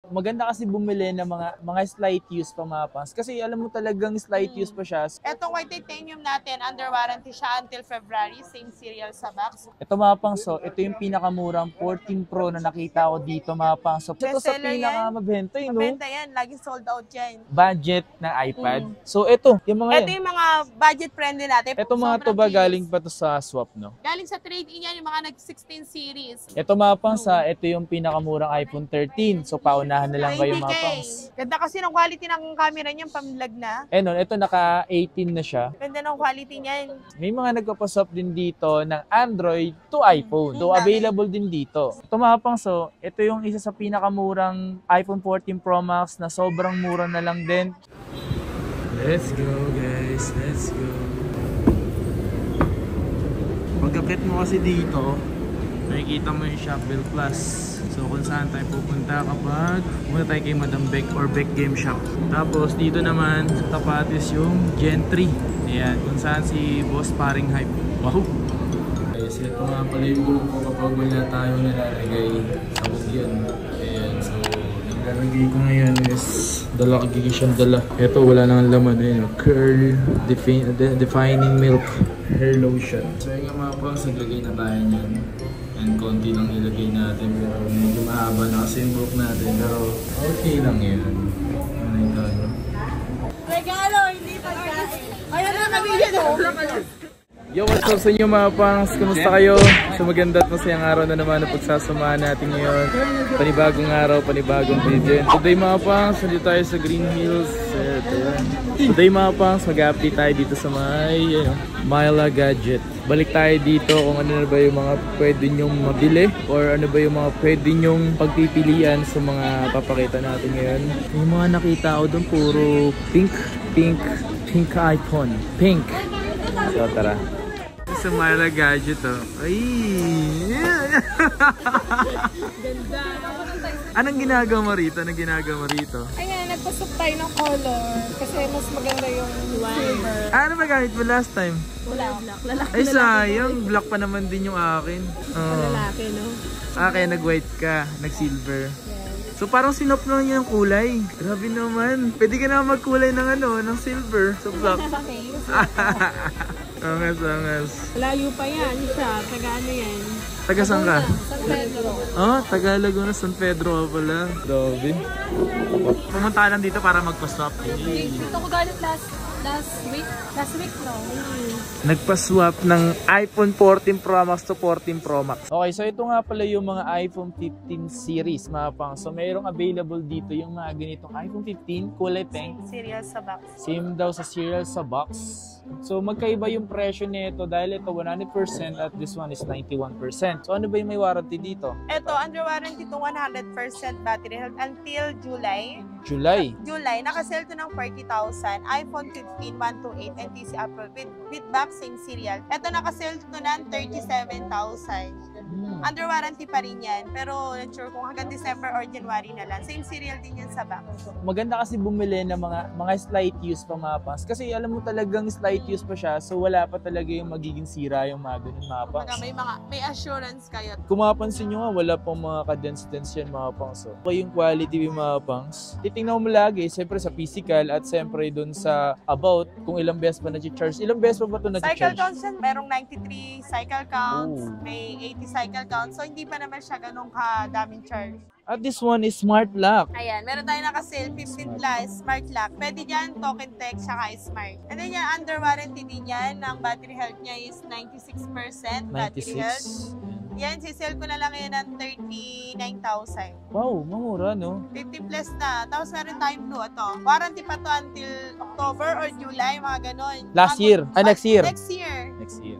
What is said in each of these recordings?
Maganda kasi bumili ng mga slight use pa mga pangs. Kasi alam mo talagang slight use pa siya. Etong white titanium natin, under warranty siya until February, same serial sa box. Ito mga pangs, so ito yung pinakamurang 14 Pro na nakita ko dito mga pangs. So ito sa pinakamabenta no? Mabenta yan, laging sold out yan. Budget na iPad. So ito, yung mga Ito yung mga budget friendly natin. Ito mga to ba galing pa to sa swap, no? Galing sa trade-in yan, yung mga nag-16 series. Ito mga pangs, ito yung pinakamurang iPhone 13. So paunahan na lang kayo mga pangs. Ganda kasi ng quality ng camera niyan, pamlag na. Ito naka 18 na siya. Ganda ng quality niyan. May mga nagpapaswap din dito ng Android to iPhone. So available din dito. Ito mga pangs, so ito yung isa sa pinakamurang iPhone 14 Pro Max na sobrang mura na lang din. Let's go guys, let's go. Pagkapit mo kasi dito, nakikita mo yung Shopbell Plus. So kung saan tayo pupunta kapag pupunta tayo kay Madam Beck or Beck Game Shop. Tapos dito naman sa tapat is yung Gen 3. Ayan, kung saan si Boss Paring Hype. Wow! Guys, ito nga pala yung gulong ko kapag wala tayo nilalagay sa bugyan. Ayan, so nilalagay ko ngayon is dala siyang dala. Ito wala nang laman. Ayan, Curl Defining Milk Hair Lotion. So yung mga pangs, naglagay na tayo niyan. And konti lang ilagay natin, pero medyo mahaba na kasi yung buhok natin, pero okay lang yan. Ano yung tayo? Regalo, hindi pagkain. Ayan na kami yan. Yo, what's up sa inyo mga pangs? Kumusta kayo? So maganda at masayang araw na naman na pagsasamahan natin ngayon. Panibagong araw, panibagong video. Today mga pangs, nandito tayo sa Green Hills. Today mga pangs, mag-update tayo dito sa may Myla Gadget. Balik tayo dito kung ano na ba yung mga pwede nyong mabili or ano ba yung mga pwede nyong pagpipilian sa mga papakita natin ngayon. Yung mga nakita ko doon puro pink iPhone. Pink. So tara. Sa Myla Gadget Ay! Ganda. Anong ginagawa mo rito? Ayan, nagpasok tayo ng color kasi mas maganda yung silver. Ano ba gamit mo last time? Wala. Lalaki. Ay sayang, black pa naman din yung akin. Lalaki, no? Kaya nag-white ka, nag-silver. So parang sinop lang niya yung kulay. Grabe naman. Pwede ka na magkulay ng ng silver. So black. Angas. Layo pa yan siya. Taga ano yan? Taga saan ka? San Pedro. Taga Laguna, San Pedro ka pala. Grabe. Pumunta lang dito para magpa-swap. Dito ko galit last week. Last week, no? Nagpa-swap ng iPhone 14 Pro Max to 14 Pro Max. Okay, so ito nga pala yung mga iPhone 15 series mga pang. So mayroong available dito yung mga ganitong iPhone 15 kulay pink. Serial sa box. Same daw sa serial sa box. So magkaiba yung presyo nito dahil ito 100% at this one is 91%. So ano ba yung may warranty dito? Ito, under warranty to 100% battery health until July. July. Nakasell to ng 40,000. iPhone 15, 128, NTC Apple with box, same serial. Ito nakasell to ng 37,000. Under warranty pa rin yan. Pero not sure kung hanggang December or January na lang. Same serial din yan sa box. Maganda kasi bumili ng mga slight use pa mga pangs. Kasi alam mo talagang slight use pa siya. So wala pa talaga yung magiging sira yung mga ganun mga pangs. May assurance kayo. Kung mapansin nyo nga, wala pang mga cadence-dance yan mga pangs. So yung quality yung mga pangs. Titingnan mo lagi, siyempre sa physical at siyempre dun sa about kung ilang beses pa na-charge. Ilang beses pa ba ito na-charge? Cycle counts yan. Merong 93 cycle counts. May 80 cycle counts. So hindi pa naman siya ganun kadaming charge. At this one is smart lock. Ayan, meron tayo naka-sale 15 plus smart lock. Pwede dyan, token tech, saka smart. And then yan, under warranty din yan. Ang battery health niya is 96% battery health. Yan, sisell ko na lang yan ng 39,000. Wow, mamura no? 50 plus na. Tapos meron tayong blue. Ito, warranty pa to until October or July, mga ganon. Next year. Next year. 100%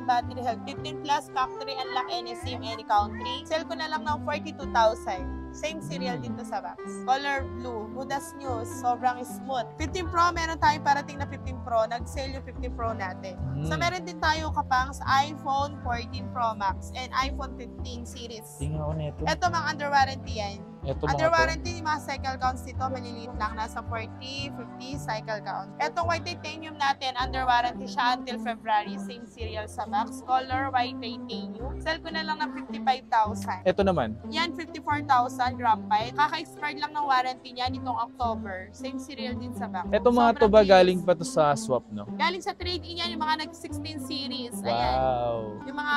battery health. 15 plus factory unlock any SIM, any country. Sell ko na lang ng 42,000. Same serial dito sa box. Color blue. Good as news. Sobrang smooth. 15 Pro, meron tayong parating na 15 Pro. Nag-sale yung 15 Pro natin. So, meron din tayo kapang sa iPhone 14 Pro Max and iPhone 15 series. Tingnan ko nito. Ito mga under warranty yan. Ito Under mga to. warranty, yung mga cycle counts dito, maliliit lang. Nasa 40, 50 cycle count. Etong white titanium natin, under warranty siya until February. Same serial sa box. Color white titanium. Sell ko na lang ng 55,000. Ito naman. Yan, 54,000 graphite. Kaka-expired lang ng warranty niya nitong October. Same serial din sa box. Ito mga to Sobrang ba bilis. galing pa to sa swap, no? Galing sa trade-in yan, yung mga nag-16 series. Ayan. Wow. Yung mga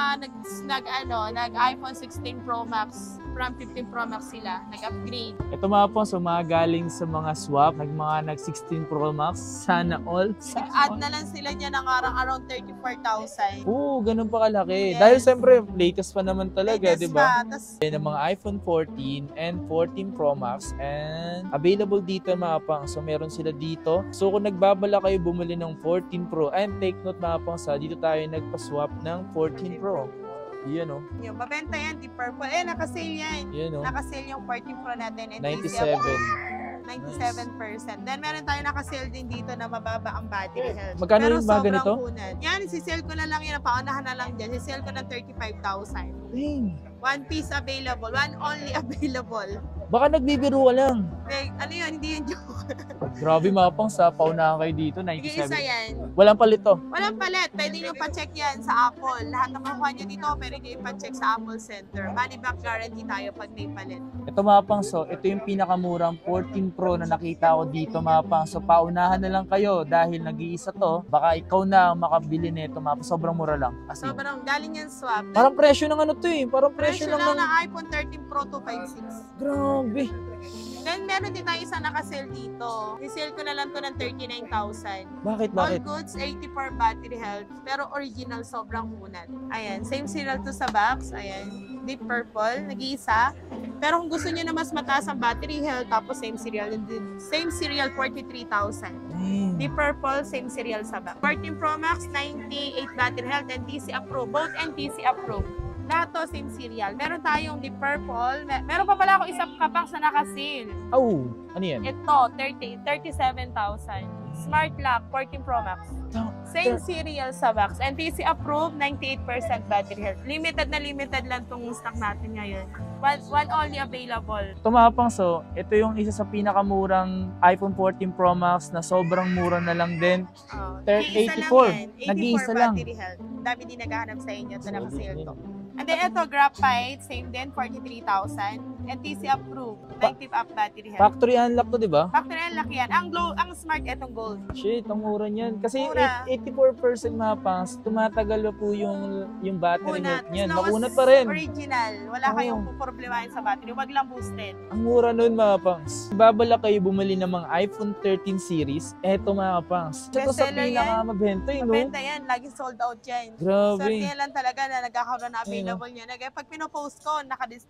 nag-iPhone 16 Pro Max, from 15 Pro Max sila, nag-upgrade. Ito mga po, so mga galing sa mga swap, mga nag-16 Pro Max, sana all. Nag-add na lang sila niya ng around 34,000. Oo, ganun pa kalaki. Yes. Dahil siyempre, latest pa naman talaga, Latest di ba? pa. Tas, Ng mga iPhone 14 and 14 Pro Max and available dito mga pang. So meron sila dito. So kung nagbabala kayo bumili ng 14 Pro, and take note mga pang sa dito tayo nagpa-swap ng 14 Pro. Yan o. yung mabenta yan, di purple. Naka-sale yan. Yan o. Naka-sale yung 14 Pro natin. And 97. 97%. Then meron tayo naka-sale din dito na mababa ang battery health. Magkano Pero yung mga sobrang ganito? kunat. Yan, isi-sell ko na lang yun. Paunahan na lang dyan. Isi-sell ko ng 35,000. Dang. One piece available. One only available. Baka nagbibiro ka lang. Like, ano yun? Hindi yun joke. Grabe mga pang sa paunahan kayo dito, Isa 97. yan. Walang palit to. Walang palit. Pwede nyo pa-check yan sa Apple. Lahat ng makuha nyo dito, pwede nyo pa-check sa Apple Center. Money back guarantee tayo pag may palit. Ito mga pang, so ito yung pinakamurang 14 Pro na nakita ko dito mga pang. So paunahan na lang kayo dahil nag-iisa to. Baka ikaw na ang makabili nito mga pang. Sobrang mura lang. As in, Sobrang galing yan swap. parang presyo ng ano to eh. Parang presyo Presyo lang lang ng... ng iPhone 13 Pro 256. Grabe. Then meron din tayo isang naka-sale dito. I-sale ko na lang to ng 39,000. Bakit, All bakit? goods, 84 battery health. Pero original, sobrang kunat. Ayan, same serial to sa box. Ayan, deep purple, nag-iisa. Pero kung gusto niyo na mas mataas ang battery health, tapos same serial, 43,000. Deep purple, same serial sa box. 14 Pro Max, 98 battery health, and TC approved. Both NTC approved. Lahat to, same serial. Meron tayong deep purple. Meron pa pala ako isang kapax na naka-sale. Oh, ano yan? Ito, 37,000. Smart lock, 14 Pro Max. Same serial sa box. NTC approved, 98% battery health. Limited na limited lang tong stock natin ngayon. One only available. Ito mga pang, so ito yung isa sa pinakamurang iPhone 14 Pro Max na sobrang mura na lang din. Oh, 84. Nag-iisa lang. battery health. Dami din naghahanap sa inyo. Ito naka-sale to. And then ito, graphite, same din, 43,000. NTC approved, 90 up battery health. Factory unlock to, di ba? Factory ang laki yan. Ang smart, etong gold. Shit, ang mura niyan. Kasi Mura. 84% mga pangs, tumatagal pa po yung battery Kunat. health niyan. As long as Makunat pa rin. Original. Wala Oo. kayong problemahin sa battery. Wag lang boosted. Ang mura nun mga pangs. Babala kayo bumili ng mga iPhone 13 series, eto mga pangs. Ito sa Bestseller yan. pinakamabenta no? Mabenta yan. Laging sold out yan. Grabe. Swerte lang talaga na nagkakaroon na available niya. Pag pinopost ko,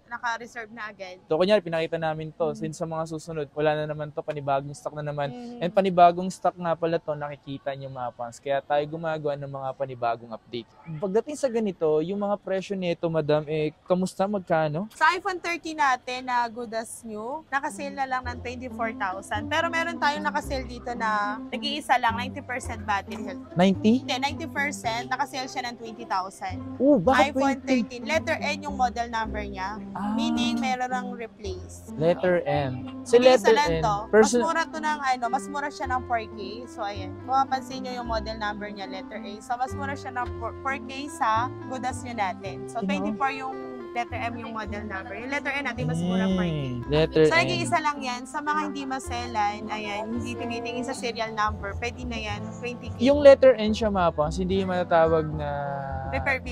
naka-reserve na agad. So, kunyari, pinakita namin to. Since sa mga susunod, wala na naman to, panibagong stock na naman. Mhm. And panibagong stock nga pala to, nakikita niyo mga fans. Kaya tayo gumagawa ng mga panibagong update. Pagdating sa ganito, yung mga presyo nito, madam, kamusta, magkano? Sa iPhone 13 natin na good as new, nakasale na lang ng 24,000. Pero meron tayong nakasale dito na nag-iisa lang, 90% battery health. 90? Hindi, 90%, nakasale siya ng 20,000. Bakit iPhone 20? 13, letter N yung model number niya. Meaning, meron ng replace. Letter M. Si Nag-iisa letter lang N. to. Mas mura to ng mas mura siya ng 4K. So, ayan. Kung mapansin nyo yung model number niya, letter A. So, mas mura siya ng 4K sa good as new natin. So, 24 yung letter M yung model number. Yung letter N natin, mas mura 4K. Letter So, N. nag-iisa lang yan. Sa mga hindi maselan, ayan, hindi tinitingin sa serial number, pwede na yan, 20K. Yung letter N siya mapang, hindi matatawag na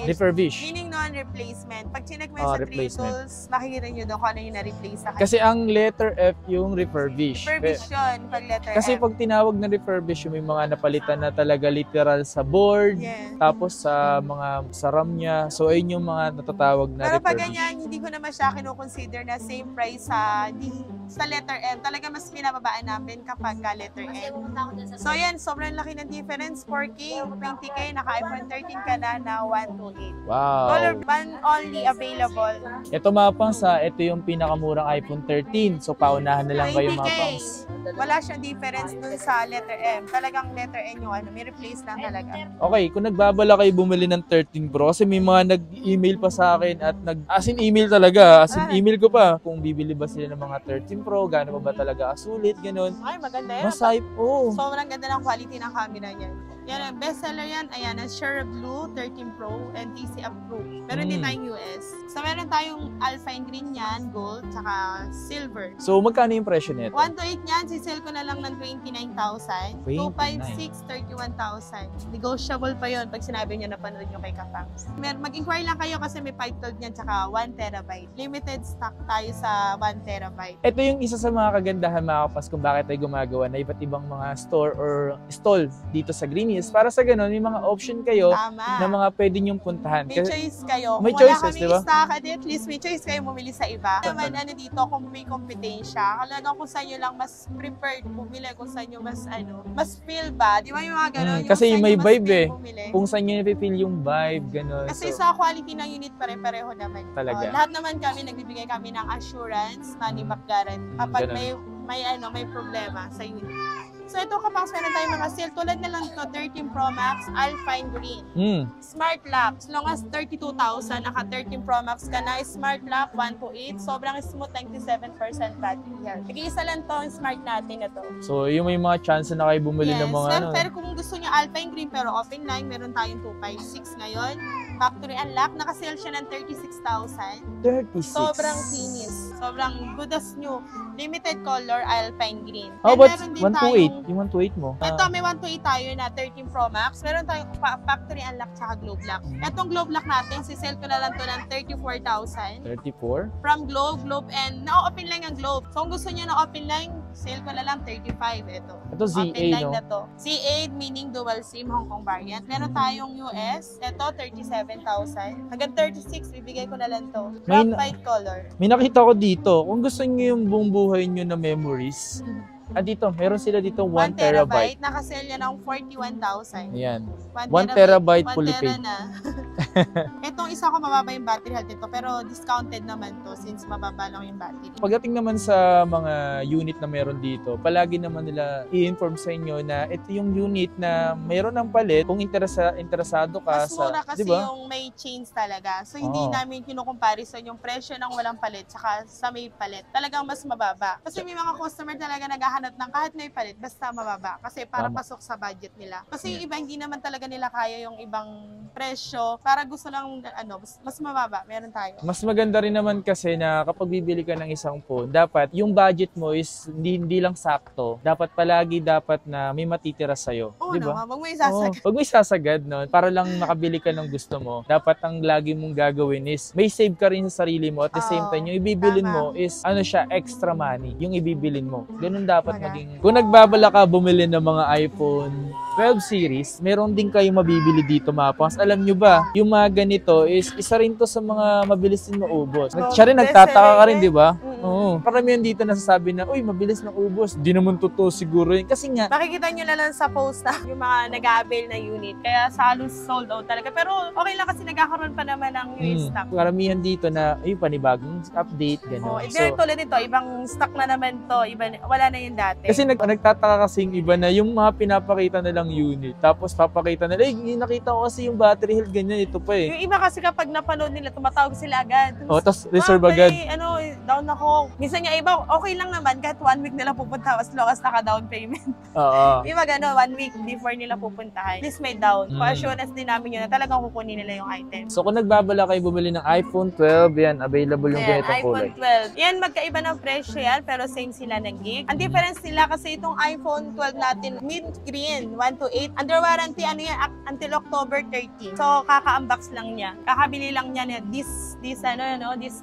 refurbish. Meaning non-replacement. Pag chinek mo Oh, sa 3 replacement. tools, makikita nyo doon kung ano yung na-replace sa kanya. Kasi ang letter F yung refurbish. Refurbish yun, pag letter Kasi M. pag tinawag na refurbish, yung may mga napalitan na talaga literal sa board, Yeah. tapos sa mga sa RAM niya. So, ayun yung mga natatawag na Pero pag refurbish. ganyan, hindi ko naman siya kinukonsider na same price sa sa letter M, talaga mas pinababaan namin kapag letter M. So yan, sobrang laki ng difference. 4K, 20K, naka-iPhone 13 ka na 128. Wow. Color ban only available. Ito mga pangs, ito yung pinakamurang iPhone 13. So paunahan na lang kayo mga 20K. pangs. Wala siyang difference dun sa letter M. Talagang letter N yung may replace lang talaga. Okay, kung nagbabala kayo bumili ng 13 Pro, kasi may mga nag-email pa sa akin at as in email talaga, as in email ko pa, kung bibili ba sila ng mga 13 Pro, gaano ba talaga kasulit, ganun. Ay, maganda yan. Masay po. Sobrang ganda ng quality ng camera niyan. Yan, bestseller yan. Ayan, Shure Blue 13 Pro and TC approved. Meron din tayong US. So, meron tayong Alpine Green yan, gold, tsaka silver. So, magkano yung presyo nito? 128 yan, sisell ko na lang ng 29,000. 256, 31,000. Negotiable pa yon pag sinabi nyo na panood nyo kay Kapangs. Mag-inquire lang kayo kasi may 512 niyan tsaka 1 terabyte. Limited stock tayo sa 1 terabyte. Ito yung isa sa mga kagandahan mga kapas kung bakit tayo gumagawa na iba't ibang mga store or stall dito sa Greenies. Para sa ganun, may mga option kayo Tama. na mga pwede nyong puntahan. May choice kayo. May Kung wala choices, kami diba? stock, at least may choice kayo bumili sa iba. Naman ano dito, kung may kompetensya, talagang kung saan nyo lang mas prepared bumili, kung saan nyo mas feel ba? Di ba yung mga gano'n? Kasi saan may nyo mas vibe feel eh. bumili. Kung saan nyo napipil yung vibe, gano'n. Kasi So, sa quality ng unit pare-pareho naman. Talaga? Lahat naman kami, nagbibigay kami ng assurance, money back guarantee. Kapag Ganun. may problema sa unit. So ito Kapangs, meron tayong mga sale. Tulad na lang ito, 13 Pro Max, Alpine Green. Smart Lock, as long as 32,000, naka 13 Pro Max ka na. Smart Lock, 128. Sobrang smooth, 97% battery health. Nag-iisa lang to yung smart natin na to. So, yung may mga chance na kayo bumili ng mga ano. Pero kung gusto niya Alpine Green pero open line, meron tayong 256 ngayon. Factory unlock, naka-sale siya ng 36,000. 36. Sobrang kinis. Sobrang good as new. Limited color, Alpine Green. How And about meron din 128? Yung 128 mo? ito, may 128 tayo na 13 Pro Max. Meron tayong factory unlock tsaka globe lock. Itong globe lock natin, sisell ko na lang to ng 34,000. 34? From Globe, and na-open line ang Globe. So kung gusto niyo na open line, sale ko na lang 35 ito. Ito ZA, Open line no? na to. C8 meaning dual SIM Hong Kong variant. Meron tayong US. Ito 37,000. Hanggang 36 bibigay ko na lang to. Black white color. May nakita ko dito, kung gusto niyo yung buong buhay niyo na memories, dito, meron sila dito 1 terabyte. Nakasell niya ng 41,000. Ayan. 1 terabyte 1 fully tera paid. na. Itong isa ko mababa yung battery health nito, pero discounted naman to since mababa lang yung battery. Pagdating naman sa mga unit na meron dito, palagi naman nila i-inform sa inyo na ito yung unit na meron ng palit kung interesado ka Mas mura kasi diba? yung may chains talaga. So hindi namin kinukomparison yung presyo ng walang palit saka sa may palit. Talagang mas mababa. Kasi may mga customer talaga naghahanap ng kahit may palit, basta mababa. Kasi para pasok sa budget nila. Kasi yung iba hindi naman talaga nila kaya yung ibang presyo. Para gusto lang mas mababa. Meron tayo. Mas maganda rin naman kasi na kapag bibili ka ng isang phone, dapat yung budget mo is hindi lang sakto. Dapat na may matitira sa'yo. Oo diba? naman, wag mo isasagad. Wag mo isasagad, no? Para lang makabili ka ng gusto mo. Dapat ang lagi mong gagawin is may save ka rin sa sarili mo. At the same time, yung ibibilin mo is extra money. Yung ibibilin mo. Ganun dapat maging. Kung nagbabala ka bumili ng mga iPhone 12 series, meron din kayo mabibili dito mga pangs. Alam nyo ba, yung mga ganito is isa rin to sa mga mabilis din maubos. Siya rin nagtataka ka rin, di ba? Oo. Karamihan dito nasasabi na, uy, mabilis na ubos. Di naman totoo siguro yun. Kasi nga, makikita nyo na lang sa post na yung mga nag-a-avail na unit. Kaya sa halos sold out talaga. Pero okay lang kasi nagkakaroon pa naman ng new stock. Karamihan dito na, uy, panibagong update, gano'n. So, tulad nito, ibang stock na naman to. Wala na yung dati. Kasi nagtataka kasing iba na yung mga pinapakita nilang unit. Tapos papakita nila, nakita ko kasi yung battery health ganyan, ito pa eh. Yung iba kasi kapag napanood nila, tumatawag sila agad. Tapos reserve agad. Down ako. Minsan nga iba, okay lang naman kahit 1 week nila pupunta as long as naka-down payment. Oo. Iba 1 week before nila pupuntahan. Please may down. Pa-assurance din namin yun na talagang kukunin nila yung item. So kung nagbabala kayo bumili ng iPhone 12, yan, available yung ganitong kulay. iPhone 12. Yan, magkaiba ng presyo yan, pero same sila ng gig. Ang difference nila kasi itong iPhone 12 natin, mint green, 128. Under warranty, until October 30. So, kaka-unbox lang niya. Kakabili lang niya this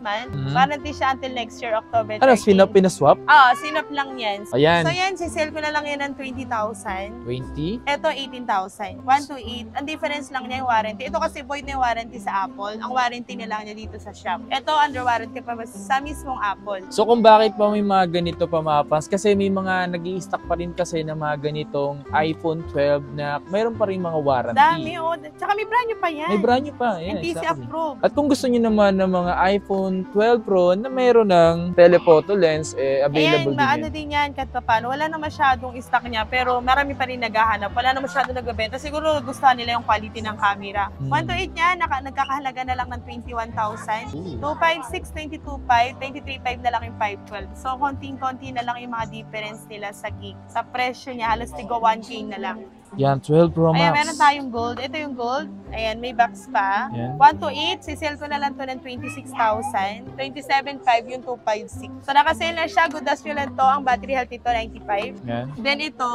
month. Warranty siya until next year, October 13. Ano, pinaswap? Sinop lang yan. Ayan. So yan, sisale ko na lang yan ng 20,000. 20? Ito, 18,000. 1 to 8. Ang difference lang niya yung warranty. Ito kasi void na yung warranty sa Apple. Ang warranty na lang niya dito sa shop. Ito, under warranty pa sa mismong Apple. So kung bakit pa may mga ganito pa mapas, kasi may mga nag-i-stock pa rin kasi na mga ganitong iPhone 12 na mayroon pa rin mga warranty. Dami, Tsaka may brand new pa yan. May brand new pa. Yan, NTC exactly. approved. At kung gusto niyo naman ng mga iPhone 12 Pro na mayroon ng telephoto lens, available din Ano din yan, kahit pa paano. Wala na masyadong stock niya, pero marami pa rin naghahanap. Wala na masyadong nagbebenta. Siguro gusto nila yung quality ng camera. 1 to 8 niya, nagkakahalaga na lang ng 21,000. 256, 22,500, 23,500 na lang yung 512. So, konting-konti na lang yung mga difference nila sa gig. Sa presyo niya, halos tigo 1K na lang. Yan, 12 Pro Max. Ayan, meron tayong gold. Ito yung gold. Ayan, may box pa. Yan. 1 to 8, sisale ko na lang to ng 26,000. 27,500 yung 256. So, nakasale na siya. Good as fuel to. Ang battery health ito, 95. Yan. Then ito,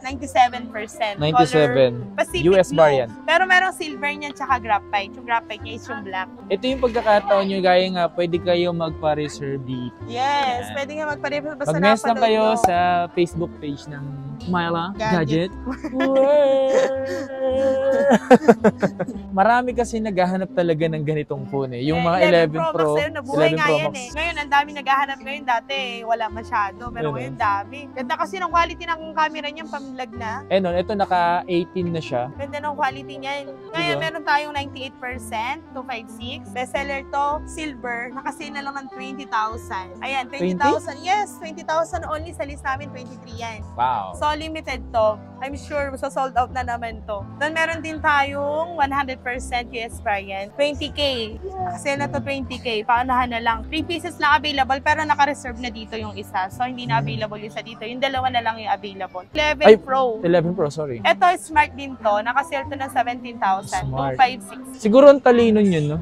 97%. 97. Color Pacific US blue. variant. Pero merong silver niyan tsaka graphite. Yung graphite niya is yung black. Ito yung pagkakataon nyo, gaya nga, pwede kayo magpa-reserve dito. Yes, Yan. pwede nga magpa-review. Basta Mag-mess lang napanood kayo mo. sa Facebook page ng Myla Gadget. Gadget. Marami kasi naghahanap talaga ng ganitong phone eh. Yung mga 11 Pro, Max, nabuhay 11 nga Pro yan Max. eh. Ngayon, ang dami naghahanap ngayon. Dati, wala masyado. Pero Ano? ngayon, dami. Ganda kasi ng quality ng camera niya, pamlag na. Eh no, ito naka 18 na siya. Ganda ng quality niya. Ngayon, Diba? meron tayong 98%, 256. Bestseller to, silver. Nakasale na lang ng 20,000. Ayan, 20,000. Yes, 20,000 only sa list namin, 23 yan. Wow. So, limited to. I'm sure so sold out na naman to. Then, meron din tayong 100% US variant. 20K. Sale na to 20K. Paunahan na lang. 3 pieces lang available pero naka-reserve na dito yung isa. So, hindi na available yung isa dito. Yung dalawa na lang yung available. 11 Ay, Pro. 11 Pro, sorry. Ito, smart din to. Naka-sale to ng 17,000. Smart. 256. Siguro ang talino yun, no?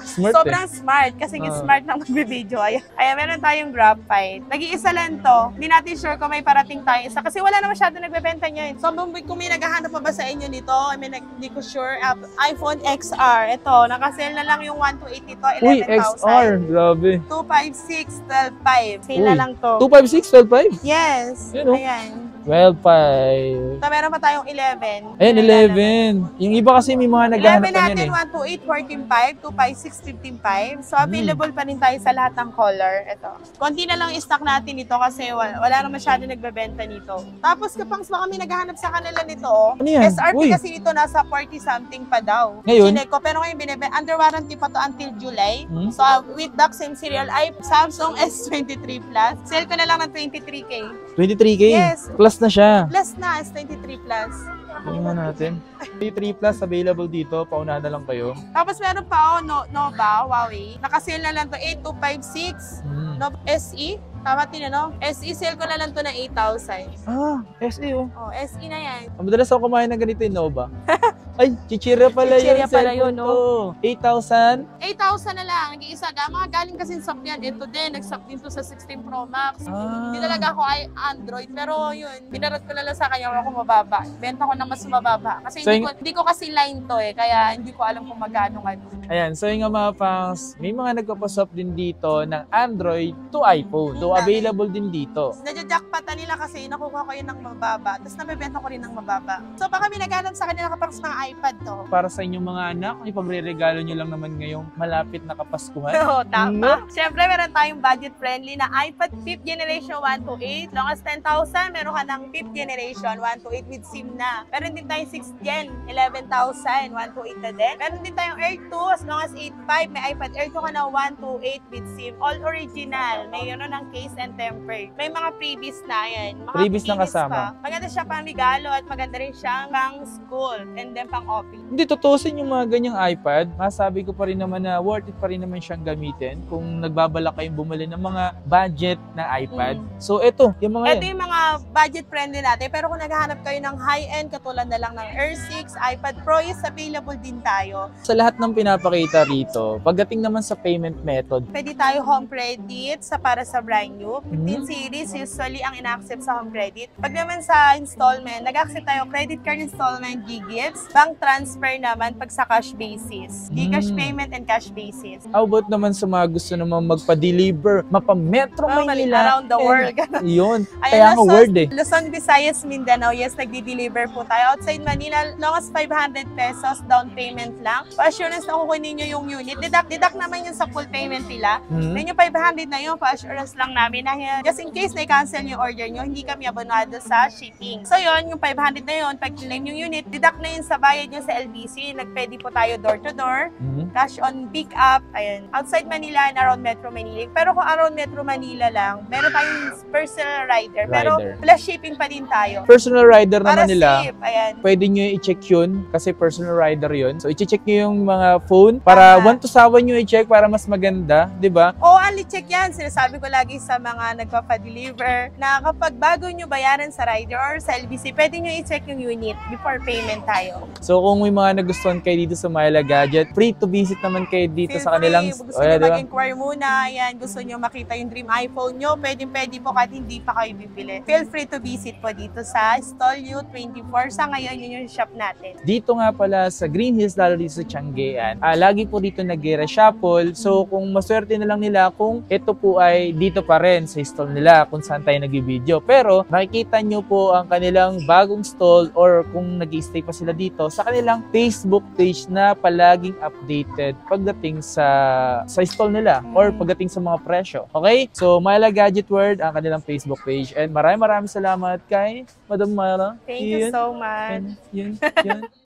Smart Sobrang smart kasi smart na magbe-video. Ayan, meron tayong graphite. Nag-iisa lang to. Hindi natin sure kung may parating tayo isa kasi wala na masyado nagbebenta niya. So, kung may naghahanap pa ba sa inyo nito, I mean, hindi ko sure. iPhone XR. Ito, nakasale na lang yung 1 to 8 ito, 11,000. Uy, XR. Grabe. 256, 12,500. Sale na lang to. 256, 12.5? Yes. Yun, oh. Ayan. 12.5. So, meron pa tayong 11. Ayan, 11. Yung iba kasi may mga naghahanap 11 pa natin, yan eh. 1 to 8, 14,500, 256, 15,500. So, available pa rin tayo sa lahat ng color. Ito. Konti na lang stock natin ito kasi wala na masyado nagbebenta nito. Tapos, kapag baka may naghahanap sa kanila nito, Ano yan? SRP Uy. kasi dito nasa 40-something pa daw. Ngayon? Chinek ko, pero ngayon under warranty pa to until July. Hmm? So, with that same serial, ay Samsung S23 Plus. Sale ko na lang ng 23K. 23K? Yes. Plus na siya. Plus na, S23 Plus. Tingnan natin. 23 Plus available dito. Paunahan na lang kayo. Tapos meron pa Nova, Huawei. Nakasale na lang to 8256. Nova SE. Tama din, ano? SE sale ko na lang to na 8,000. Ah, SE oh. Oh, SE na yan. Madalas ako kumain ng ganito yung Nova. Ay, chichirya pala Chichirya yun. pala Cellphone yun, no? to. 8,000? 8,000 na lang. Nag-iisa. Mga galing kasi sa yan. Ito din. Nag-swap din to sa 16 Pro Max. Ah. Hindi talaga ako ay Android. Pero yun, binarat ko na lang sa kanya. Wala ko mababa. Benta ko na mas mababa. Kasi So, hindi ko kasi line to eh. Kaya hindi ko alam kung magkano nga. Ayan, so yung mga pangs, may mga nagpapaswap din dito ng Android to iPhone. So, available din dito. Nadya-jackpota nila kasi nakuha ko yun ng mababa. Tapos nabibenta ko rin ng mababa. So baka may naghanap sa kanila kapag ng iPad to. Para sa inyong mga anak, ipagre-regalo nyo lang naman ngayong malapit na Kapaskuhan. Oo, tama. Siyempre, meron tayong budget-friendly na iPad 5th generation 1 to 8. Long as 10,000, meron ka ng 5th generation 1 to 8 with SIM na. Meron din tayong 6th gen, 11,000, 1 to 8 na din. Meron din tayong Air 2, as long as 8.5, may iPad Air 2 ka na 1 to 8 with SIM. All original. May yun ng case and tempered. May mga freebies na yan. Mga Freebies na kasama. Pa. Maganda siya pang regalo at maganda rin siyang pang school and then pang office. Hindi, tutusin yung mga ganyang iPad. Masabi ko pa rin naman na worth it pa rin naman siyang gamitin kung nagbabalak kayong bumili ng mga budget na iPad. So, ito, yung mga Ito yung mga budget-friendly natin. Pero kung naghahanap kayo ng high-end, katulad na lang ng Air 6, iPad Pro, is available din tayo. Sa lahat ng pinapakita rito, pagdating naman sa payment method, Pwede tayo home credit para sa brand new. 15 series, usually ang ina-accept sa home credit. Pag naman sa installment, nag-accept tayo credit card installment, gigits, bank bank transfer naman pag sa cash basis. Cash payment and cash basis. How about naman sa mga gusto naman magpa-deliver, mapa-Metro Manila? Around the world. Yun. Ayun, Kaya nga word eh. Luzon, Visayas, Mindanao, yes, nagdi-deliver po tayo. Outside Manila, long as 500 pesos down payment lang. Pa-assurance na kukunin nyo yung unit. Deduct naman yun sa full payment nila. Then yung 500 na yun, pa-assurance lang namin na just in case na-cancel yung order nyo, hindi kami abonado sa shipping. So yun, yung 500 na yun, pag claim yung unit, deduct na yun sa bayad nyo sa LBC. Nagpwede po tayo door-to-door, cash on pick-up, ayun. Outside Manila and around Metro Manila. Pero kung around Metro Manila lang, meron tayong personal rider. Pero plus shipping pa din tayo. Personal rider Para naman nila. safe, ayan. Pwede nyo i-check yun kasi personal rider yun. So, i-check nyo yung mga phone para one to sawa nyo i-check para mas maganda, di ba? Oo, only check yan. Sinasabi ko lagi sa mga nagpapadeliver na kapag bago nyo bayaran sa rider or sa LBC, pwede nyo i-check yung unit before payment tayo. So, kung may mga nagustuhan kayo dito sa Myla Gadget, free to visit naman kayo dito Feel sa kanilang... free. Gusto nyo mag-inquire muna, ayan, gusto nyo makita yung dream iPhone nyo, pwede po kahit hindi pa kayo bibili. Feel free to visit po dito sa Stall U24. Sa ngayon, yun yung shop natin. Dito nga pala sa Green Hills, lalo dito sa Tianggean, lagi po dito nag-reshuffle. So, kung maswerte na lang nila kung ito po ay dito pa rin sa stall nila kung saan tayo nag-video. Pero, makikita nyo po ang kanilang bagong stall or kung nag-stay pa sila dito sa kanilang Facebook page na palaging updated pagdating sa stall nila or pagdating sa mga presyo. Okay? So, Myla Gadget World ang kanilang Facebook page. And maraming salamat kay Madam Myla. Thank you so much. Yun.